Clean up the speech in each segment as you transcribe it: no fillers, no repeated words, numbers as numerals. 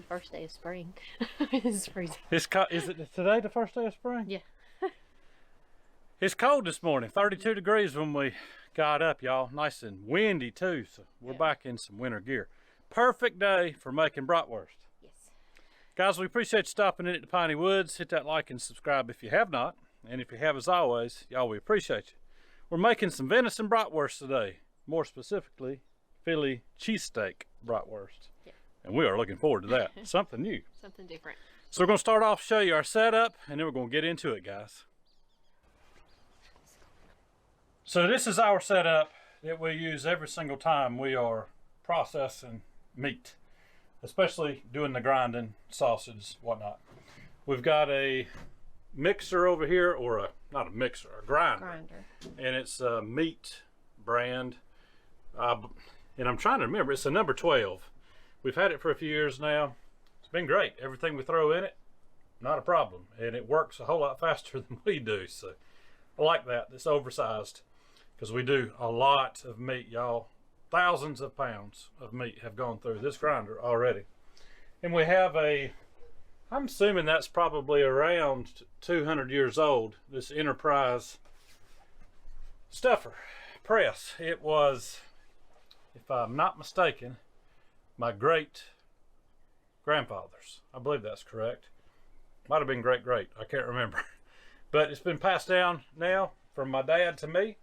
First day of spring. It's freezing. Is it today the first day of spring? Yeah. It's cold this morning, 32 degrees when we got up, y'all. Nice and windy too, so we're back in some winter gear. Perfect day for making bratwurst. Yes. Guys, we appreciate you stopping in at the Piney Woods. Hit that like and subscribe if you have not. And if you have, as always, y'all, we appreciate you. We're making some venison bratwurst today. More specifically, Philly cheesesteak bratwurst. Yeah. And we are looking forward to that. Something new. Something different. So we're going to start off, show you our setup, and then we're going to get into it, guys. So this is our setup that we use every single time we are processing meat, especially doing the grinding, sausage, whatnot. We've got a mixer over here, or not a mixer, a grinder. And it's a meat brand. And I'm trying to remember, it's a number 12. We've had it for a few years now. It's been great. Everything we throw in it, not a problem. And it works a whole lot faster than we do. So I like that. It's oversized because we do a lot of meat, y'all. Thousands of pounds of meat have gone through this grinder already. And we have I'm assuming that's probably around 200 years old, this Enterprise stuffer press. It was, if I'm not mistaken, my great grandfather's. I believe that's correct. Might have been great, I can't remember. But it's been passed down now from my dad to me,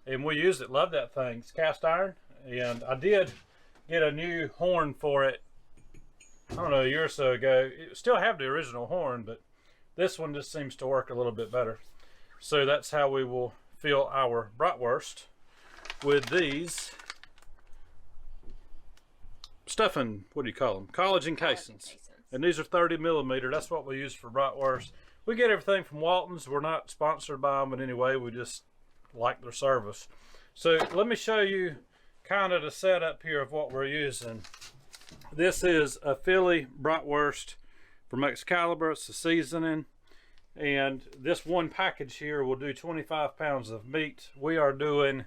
and we use it. Love that thing. It's cast iron, and I did get a new horn for it, I don't know, a year or so ago. It still have the original horn, but this one just seems to work a little bit better. So that's how we will fill our bratwurst, with these stuffing, what do you call them? Collagen casings. And these are 30 millimeter. That's what we use for bratwurst. We get everything from Walton's. We're not sponsored by them in any way. We just like their service. So let me show you kind of the setup here of what we're using. This is a Philly bratwurst from Excalibur. It's the seasoning. And this one package here will do 25 pounds of meat. We are doing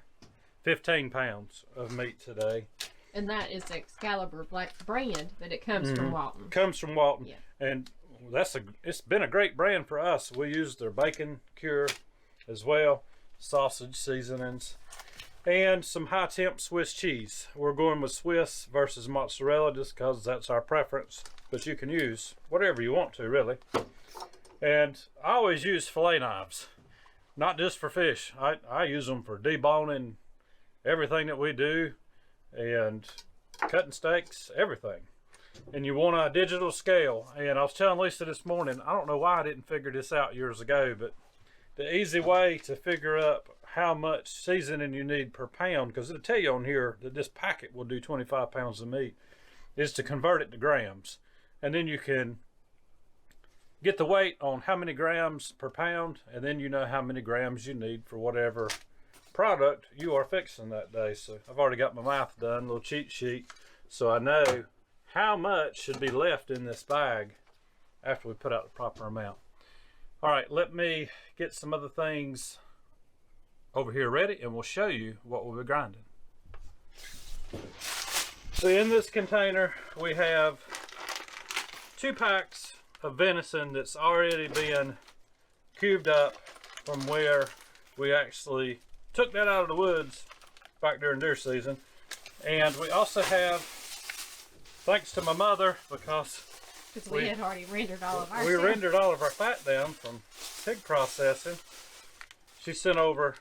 15 pounds of meat today. And that is the Excalibur brand, but it comes from Walton. Comes from Walton. Yeah. And it's been a great brand for us. We use their bacon cure as well, sausage seasonings, and some high temp Swiss cheese. We're going with Swiss versus mozzarella just because that's our preference, but you can use whatever you want to, really. And I always use fillet knives, not just for fish. I use them for deboning everything that we do, and cutting steaks, everything. And you want a digital scale. And I was telling Lisa this morning, I don't know why I didn't figure this out years ago, but the easy way to figure up how much seasoning you need per pound, because it'll tell you on here that this packet will do 25 pounds of meat, is to convert it to grams. And then you can get the weight on how many grams per pound, and then you know how many grams you need for whatever product you are fixing that day. So I've already got my math done, a little cheat sheet, so I know how much should be left in this bag after we put out the proper amount. All right, let me get some other things over here ready, and we'll show you what we'll be grinding. So in this container we have 2 packs of venison that's already been cubed up from where we actually took that out of the woods back during deer season. And we also have, thanks to my mother, because Because we had already rendered all of our We rendered all of our fat down from pig processing. She sent over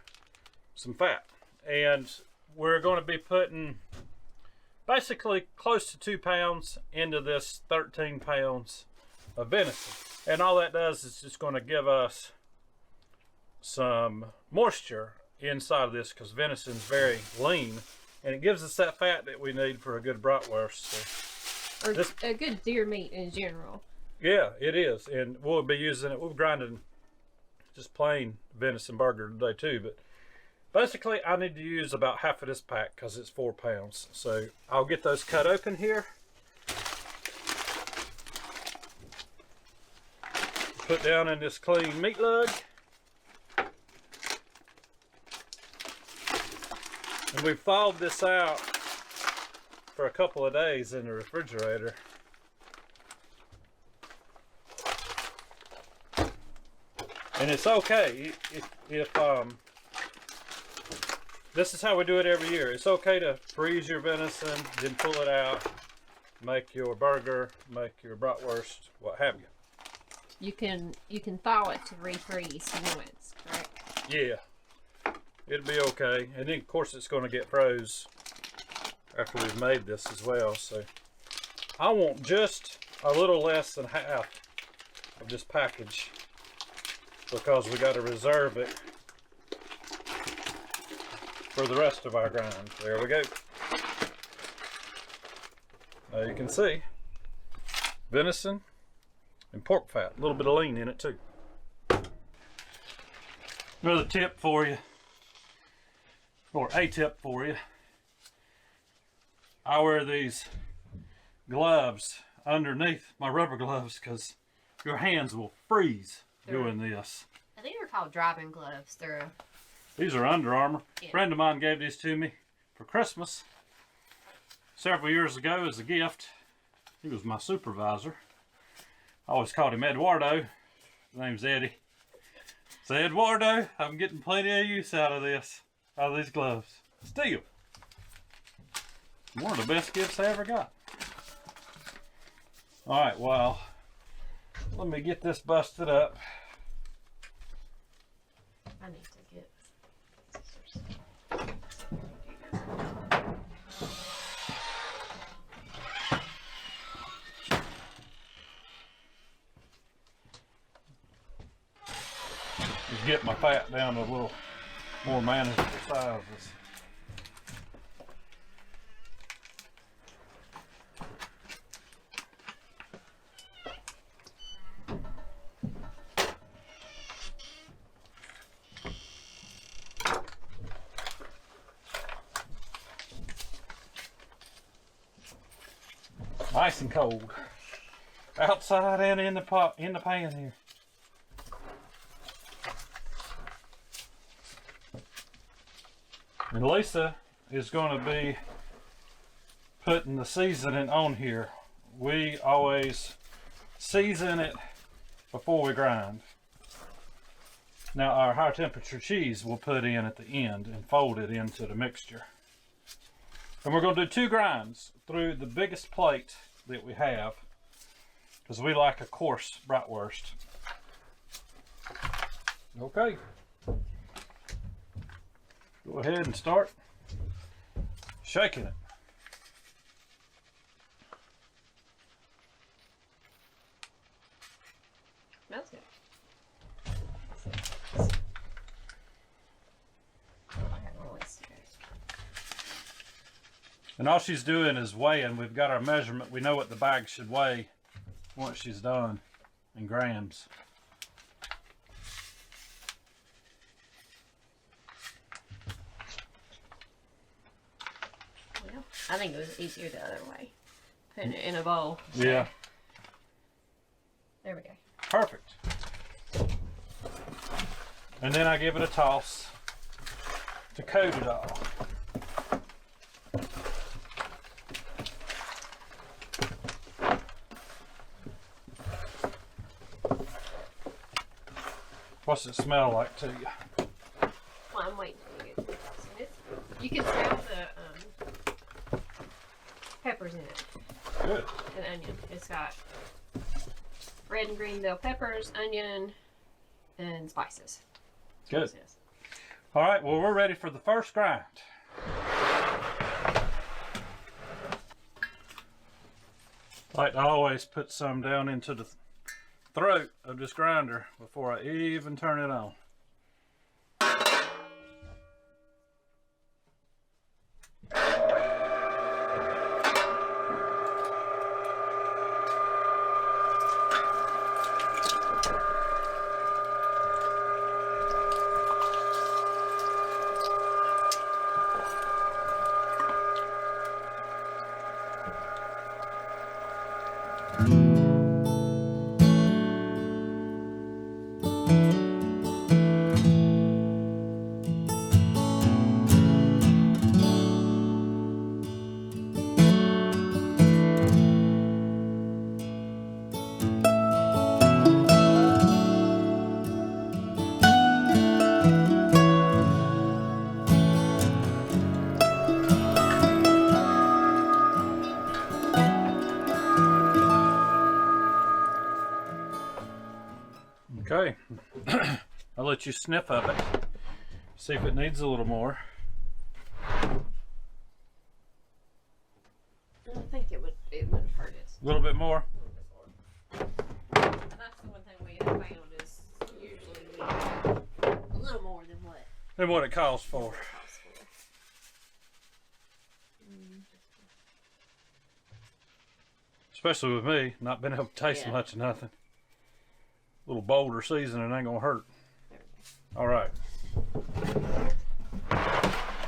some fat. And we're going to be putting basically close to 2 pounds into this 13 pounds of venison. And all that does is just going to give us some moisture inside of this, because venison is very lean. And it gives us that fat that we need for a good bratwurst. So or a good deer meat in general. yeah, it is. And we'll be using it. We're grinding just plain venison burger today too. But basically, I need to use about half of this pack because it's 4 pounds. So I'll get those cut open here. Put down in this clean meat lug. And we thawed this out for a couple of days in the refrigerator. And it's okay if this is how we do it every year. It's okay to freeze your venison, then pull it out, make your burger, make your bratwurst, what have you. You can thaw it to refreeze once, correct? Yeah, it'll be okay. And then of course it's going to get froze after we've made this as well. So I want just a little less than half of this package, because we got to reserve it for the rest of our grind. There we go. Now you can see venison and pork fat, a little bit of lean in it too. Another tip for you, or a tip for you. I wear these gloves underneath my rubber gloves because your hands will freeze doing this. I think they're called driving gloves. These are Under Armour. Yeah. A friend of mine gave these to me for Christmas several years ago as a gift. He was my supervisor. I always called him Eduardo. His name's Eddie. So Eduardo, I'm getting plenty of use out of these gloves. Still, one of the best gifts I ever got. All right, well, let me get this busted up. I need to get scissors. Just get my fat down to a little more manageable sizes. Nice and cold, outside and in the pot, in the pan here. And Lisa is going to be putting the seasoning on here. We always season it before we grind. Now our high temperature cheese we'll put in at the end and fold it into the mixture. And we're going to do 2 grinds through the biggest plate that we have, because we like a coarse bratwurst. Okay. Go ahead and start shaking it. Smells good. And all she's doing is weighing. We've got our measurement. We know what the bag should weigh once she's done in grams. Well, I think it was easier the other way. Putting it in a bowl. Yeah. There we go. Perfect. And then I give it a toss to coat it all. What's it smell like to you? Well, I'm waiting for you to get this. You can smell the peppers in it. Good. And onion. It's got red and green bell peppers, onion, and spices. Good. All right, well, we're ready for the first grind. I like to always put some down into the throat of this grinder before I even turn it on. Okay, I'll let you sniff of it, see if it needs a little more. I think it would hurt it. A little bit more? And that's the one thing we have found is usually we have a little more than what It calls for. Especially with me, not being able to taste much of nothing. A little bolder seasoning ain't gonna hurt. All right.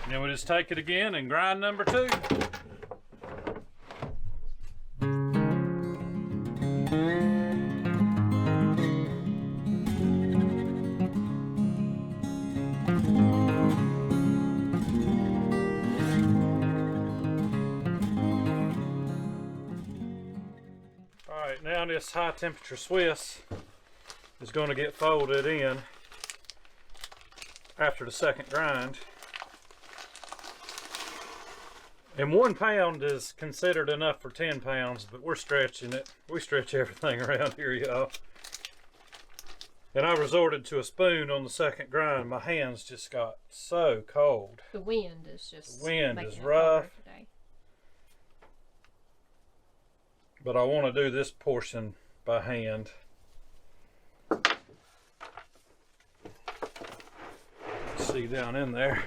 Then we just take it again and grind number 2. All right, now this high temperature Swiss is going to get folded in after the second grind. And 1 pound is considered enough for 10 pounds, but we're stretching it. We stretch everything around here, y'all. And I resorted to a spoon on the second grind. My hands just got so cold. The wind is just wind making is it rough. harder today. But I want to do this portion by hand. See down in there.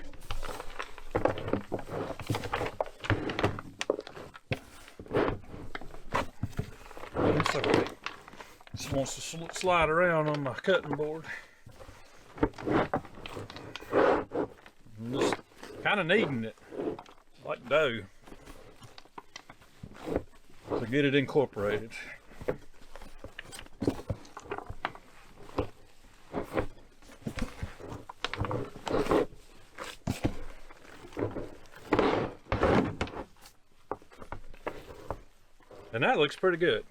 It's okay. Just wants to slide around on my cutting board. I'm just kind of kneading it like dough to get it incorporated. And that looks pretty good.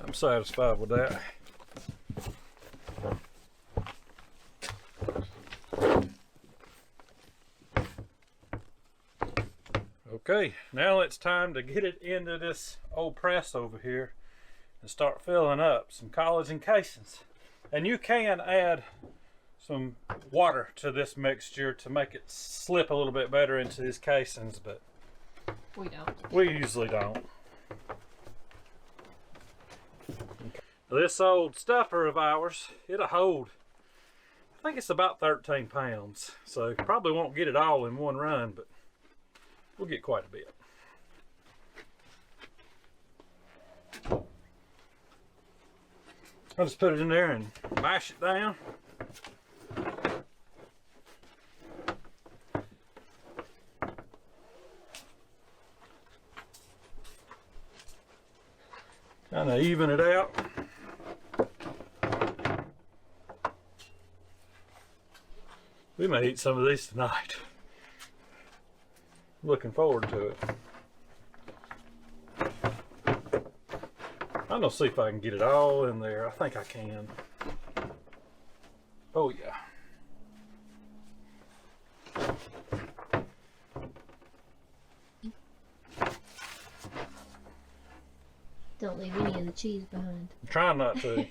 I'm satisfied with that. Okay, now it's time to get it into this old press over here and start filling up some collagen casings. And you can add some water to this mixture to make it slip a little bit better into these casings, but we don't. We usually don't. This old stuffer of ours, it'll hold, I think it's about 13 pounds. So probably won't get it all in one run, but we'll get quite a bit. I'll just put it in there and mash it down. Kind of even it out. We may eat some of these tonight. Looking forward to it. I'm gonna see if I can get it all in there. I think I can. Oh yeah. Don't leave any in cheese behind. I'm trying not to.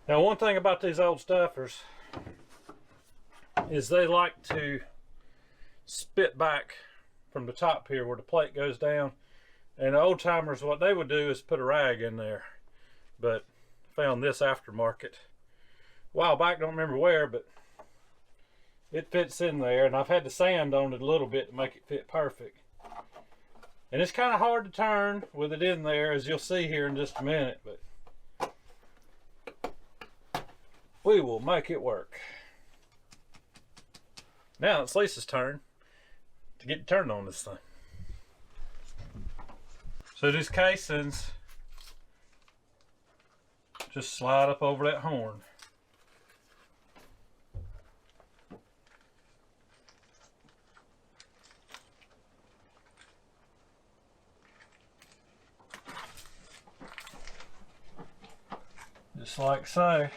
Now, one thing about these old stuffers is they like to spit back from the top here where the plate goes down. And the old timers, what they would do is put a rag in there. But found this aftermarket a while back, don't remember where, but it fits in there. And I've had to sand on it a little bit to make it fit perfect. And it's kind of hard to turn with it in there, as you'll see here in just a minute, but we will make it work. Now it's Lisa's turn to get turned on this thing. So these casings just slide up over that horn. Just like so.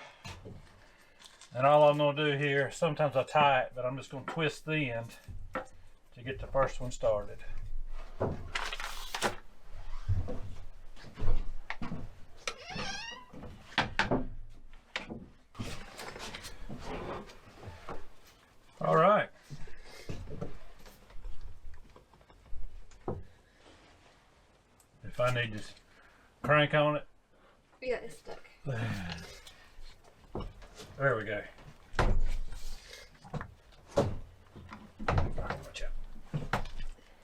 And all I'm going to do here, sometimes I tie it, but I'm just going to twist the end to get the first one started. All right. If I need to crank on it. Yeah, it's stuck. There we go. Watch out.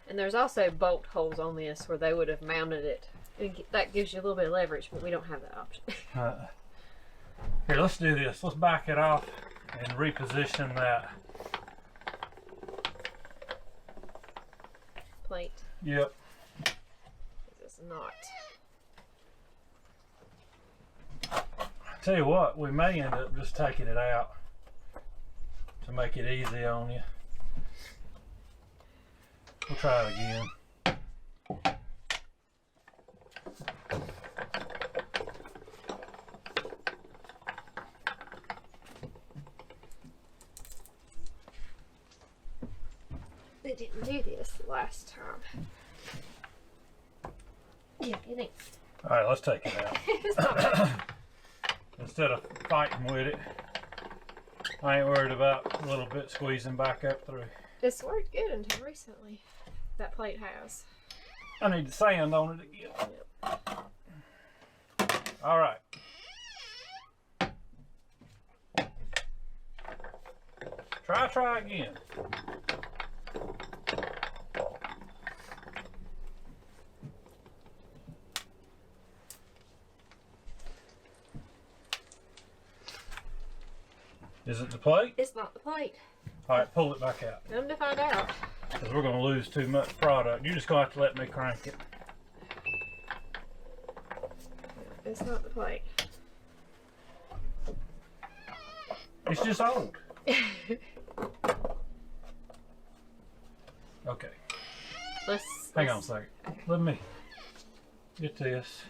And there's also bolt holes on this where they would have mounted it. That gives you a little bit of leverage, but we don't have that option. Here, let's do this. Let's back it off and reposition that Plate. Yep. It's not. Tell you what, we may end up just taking it out to make it easy on you. We'll try it again. They didn't do this the last time. Yeah, it ain't. All right, let's take it out. It's not bad. Instead of fighting with it, I ain't worried about a little bit squeezing back up through. It's worked good until recently. That plate has. I need to sand on it again. Yep. All right. Try again. Is it the plate? It's not the plate. All right, pull it back out. Come to find out. Because we're going to lose too much product. You're just going to have to let me crank it. It's not the plate. It's just old. Okay. Hang on a second. Okay. Let me get this.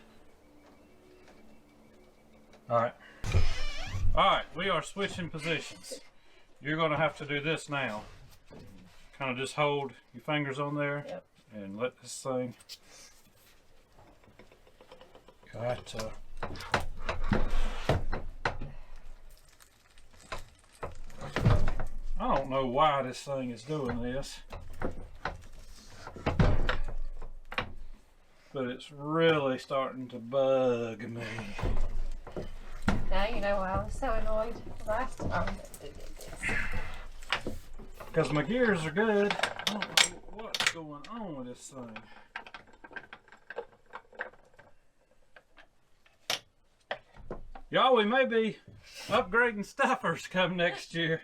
Alright. Alright, we are switching positions. You're going to have to do this now. Kind of just hold your fingers on there. Yep. And let this thing. I don't know why this thing is doing this, but it's really starting to bug me. Now you know why I was so annoyed last time that we did this. Because my gears are good. I don't know what's going on with this thing. Y'all, we may be upgrading stuffers come next year.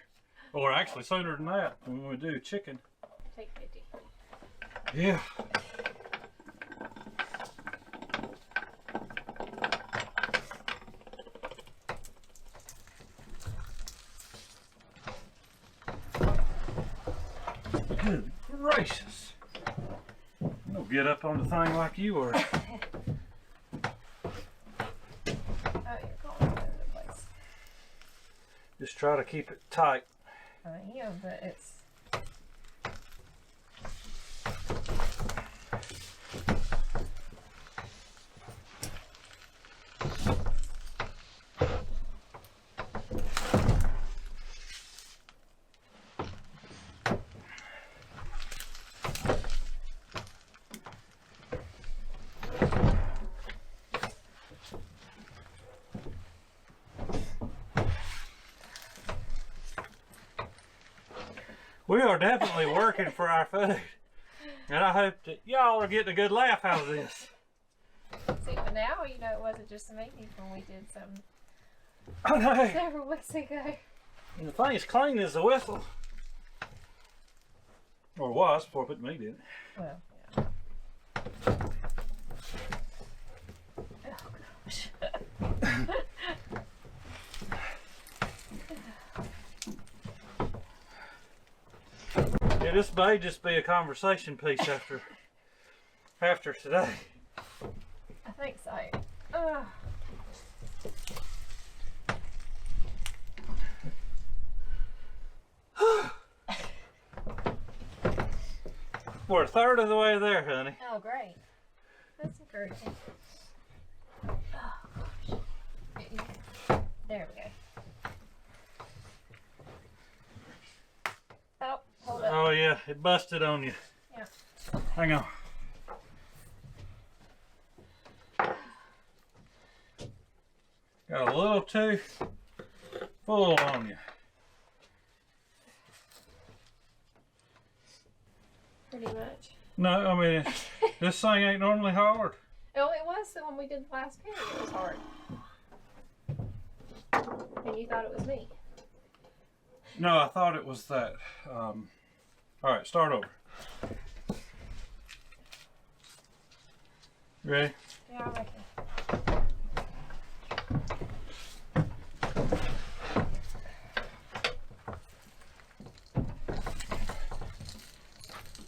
Or actually sooner than that when we do chicken. Take 50. Yeah. Good gracious. Don't get up on the thing like you were. Oh, you're going all over the place. Just try to keep it tight. Yeah, but it's. We are definitely working for our food. And I hope that y'all are getting a good laugh out of this. See, but now you know it wasn't just me when we did something I know. several weeks ago. And the thing is clean as a whistle. Or was before I put meat in it. Well, yeah. Oh gosh. Yeah, this may just be a conversation piece after today. I think so. Ugh. We're a third of the way there, honey. Oh, great. That's encouraging. Oh, gosh. There we go. Oh, hold up. Oh yeah, it busted on you. Yeah. Hang on. Got a little too full on you. Pretty much. No, I mean, this thing ain't normally hard. Oh, it was the one we did the last period. It was hard. And you thought it was me. No, I thought it was that. All right, start over. Ready? Yeah, I reckon.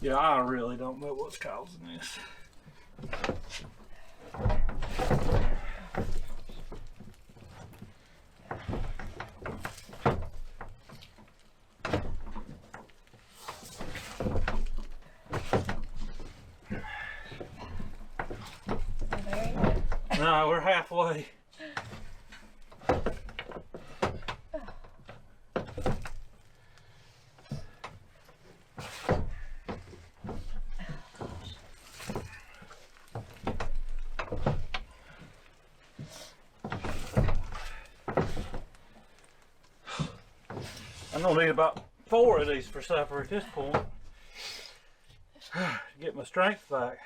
Yeah, I really don't know what's causing this. Very good. No, we're halfway. I'm gonna need about 4 of these for supper at this point. Get my strength back.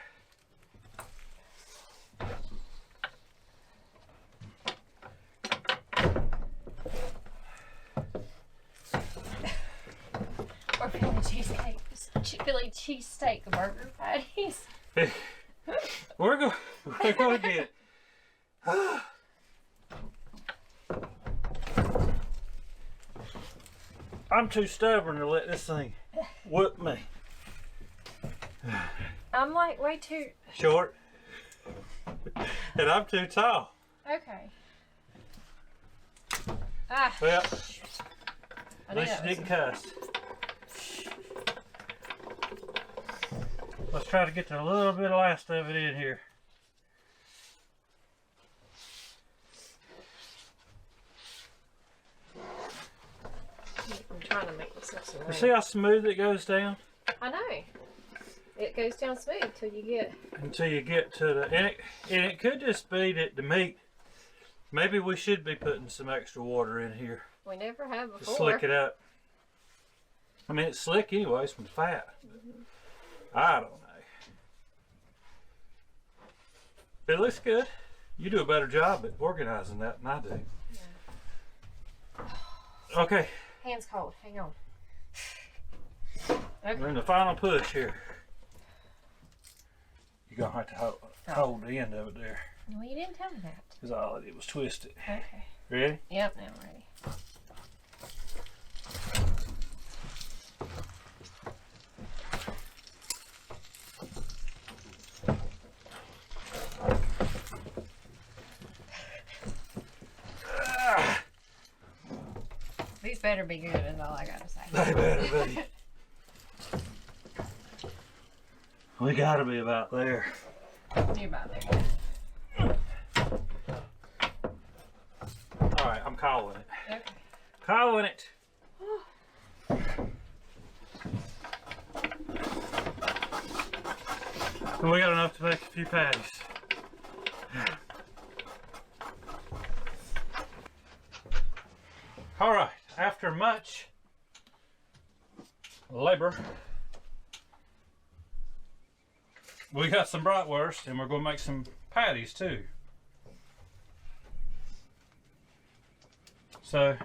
Or Philly cheesesteak burger patties. We're going to get. I'm too stubborn to let this thing whoop me. I'm like way too Short. And I'm too tall. okay. Ah, Well, I at knew least that you was didn't cuss. Let's try to get a little bit of last of it in here. I'm trying to make this look so You see how smooth it goes down? I know. It goes down smooth till you get. Until you get to the, and it could just be that the meat, maybe we should be putting some extra water in here We never have to before. slick it up. I mean, it's slick anyways from the fat. I don't know. It looks good. You do a better job at organizing that than I do. Yeah. Okay, Hands cold. Hang on. we're Okay. in the final push here. You're gonna have to hold the end of it there, Well, you didn't tell me that. because all I did was twist it. Okay. Ready? Yep. Now I'm ready. These better be good, is all I gotta say. They better be. We gotta be about there. You're about there. Alright, I'm calling it. Okay. Calling it. And we got enough to make a few patties. Alright, after much labor. We got some bratwurst and we're going to make some patties too. So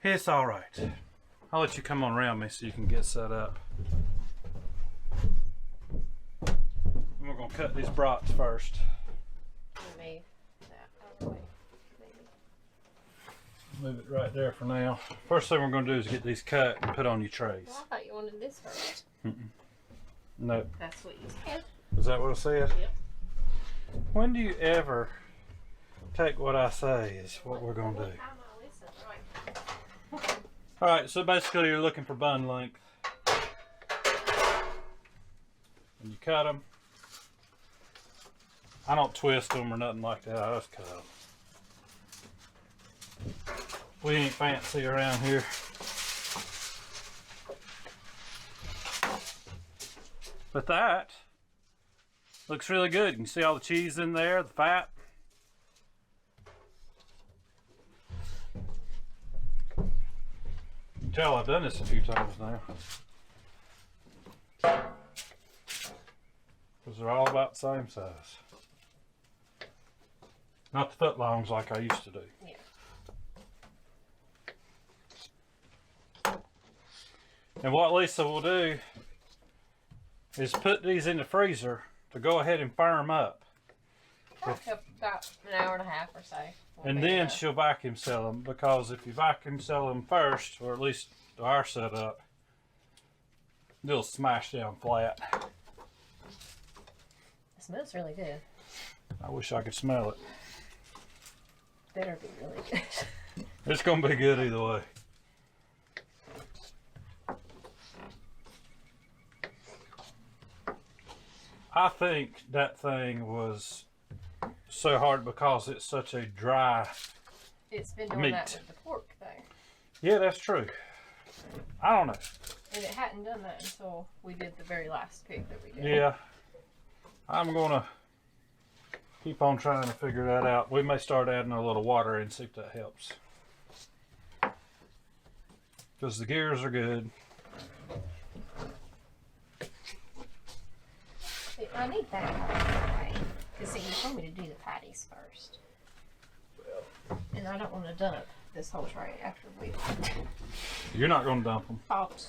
it's all right. I'll let you come on around me so you can get set up. And we're going to cut these brats first. Move that out of the way, maybe. Move it right there for now. First thing we're going to do is get these cut and put on your trays. Well, I thought you wanted this first. Nope. That's what you said. Is that what I said? Yep. When do you ever take what I say is what we're going to do? Time I listen, right. Alright, so basically you're looking for bun length. And you cut them. I don't twist them or nothing like that. I just cut them. We ain't fancy around here. But that looks really good. You can see all the cheese in there, the fat. You can tell I've done this a few times now. Because they're all about the same size. Not the foot longs like I used to do. Yeah. And what Lisa will do is put these in the freezer to go ahead and firm up. Probably about an hour and a half or so. And then she'll vacuum seal them, because if you vacuum seal them first, or at least our setup, they'll smash down flat. It smells really good. I wish I could smell it. Better be really good. It's going to be good either way. I think that thing was so hard because it's such a dry. It's been doing meat. that with the pork though. Yeah, that's true. I don't know. And it hadn't done that until we did the very last pick that we did. Yeah. I'm going to keep on trying to figure that out. We may start adding a little water and see if that helps. Because the gears are good. See, I need that out of the way. Because see, you told me to do the patties first. And I don't want to dump this whole tray after we You're not going to dump them. popped.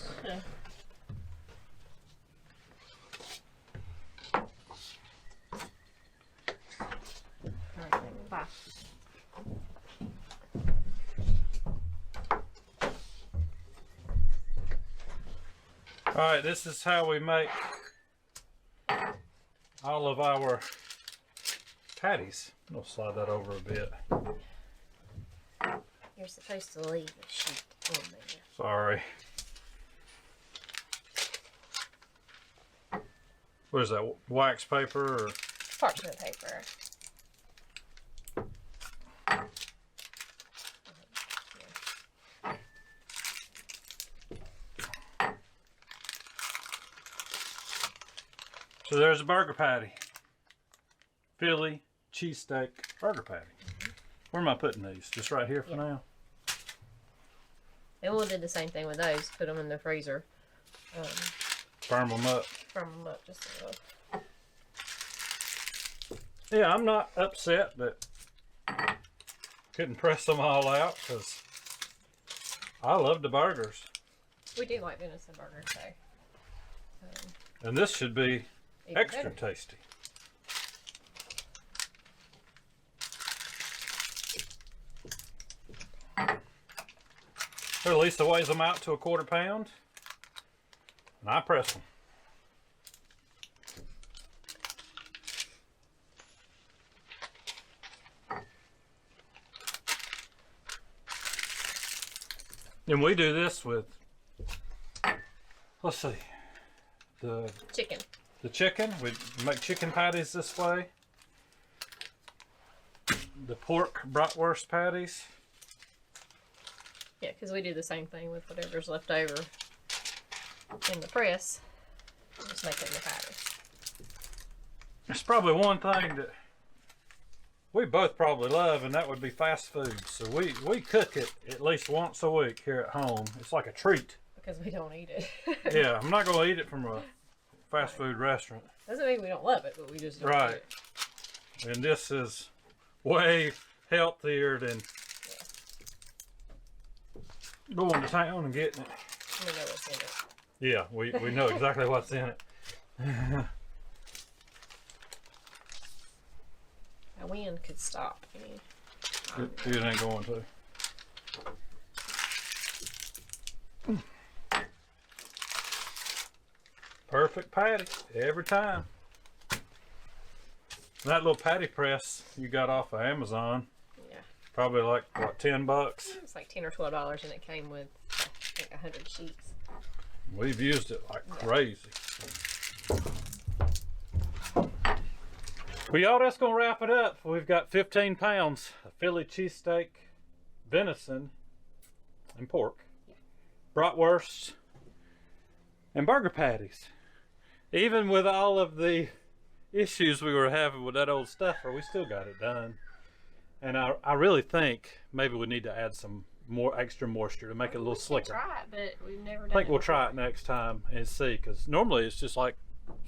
Alright, bye. Alright, this is how we make all of our patties. I'll slide that over a bit. You're supposed to leave the sheet on there. Sorry. What is that, wax paper or? Parchment paper. So there's a burger patty. Philly cheesesteak burger patty. Where am I putting these? Just right here for now? And we'll do the same thing with those. Put them in the freezer. Firm them up. Firm them up just a little. Yeah, I'm not upset that couldn't press them all out, because I love the burgers. We do like venison burgers though. And this should be Even extra better. tasty. So Lisa weighs them out to a 1/4 pound, and I press them. And we do this with, let's see, the Chicken. chicken. We make chicken patties this way. The pork bratwurst patties. Yeah, because we do the same thing with whatever's left over in the press. Just make it in the patty. There's probably one thing that we both probably love, and that would be fast food. So we cook it at least once a week here at home. It's like a treat. because we don't eat it. Yeah, I'm not gonna eat it from a fast food restaurant. Doesn't mean we don't love it, but we just don't eat Right. it. And this is way healthier than going to town and getting it. We know what's in it. Yeah, we know exactly what's in it. A wind could stop. It ain't going to. Perfect patty every time. That little patty press you got off of Amazon, Yeah. probably like what, $10? It's like $10 or $12, and it came with I think 100 sheets. We've used it like crazy. Well, y'all, that's gonna wrap it up. We've got 15 pounds of Philly cheesesteak, venison, and pork, bratwurst, and burger patties. Even with all of the issues we were having with that old stuffer, we still got it done. And I really think maybe we need to add some more extra moisture to make it a little slicker. Try it, but we've never done I think it we'll try before. it next time and see, because normally it's just like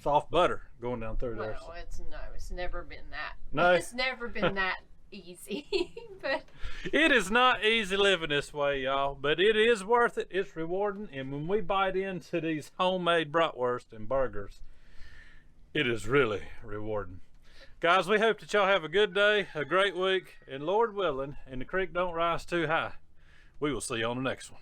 soft butter going down through there. Well, it's never been that. No. It's never been that easy. But It is not easy living this way, y'all, but it is worth it. It's rewarding, and when we bite into these homemade bratwurst and burgers, it is really rewarding. Guys, we hope that y'all have a good day, a great week, and Lord willing, and the creek don't rise too high, we will see you on the next one.